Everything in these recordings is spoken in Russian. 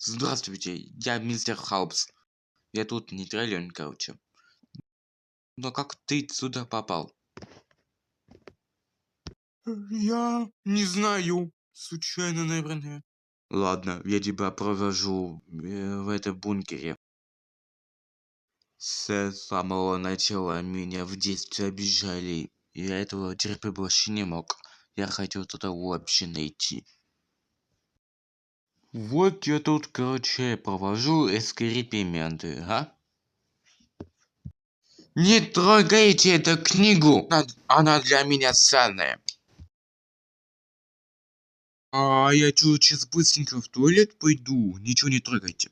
Здравствуйте, я мистер Хаупс. Я тут нейтрален, короче. Но как ты сюда попал? Я не знаю. Случайно, наверное. Ладно, я тебя провожу в этом бункере. С самого начала меня в детстве обижали. Я этого терпеть больше не мог. Я хотел туда вообще найти. Вот я тут, короче, провожу эксперименты, а? Не трогайте эту книгу! Она для меня ценная. Я сейчас быстренько в туалет пойду. Ничего не трогайте.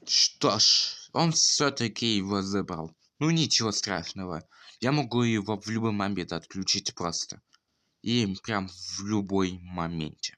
Что ж, он все-таки его забрал. Ну ничего страшного. Я могу его в любой момент отключить просто. И прям в любой моменте.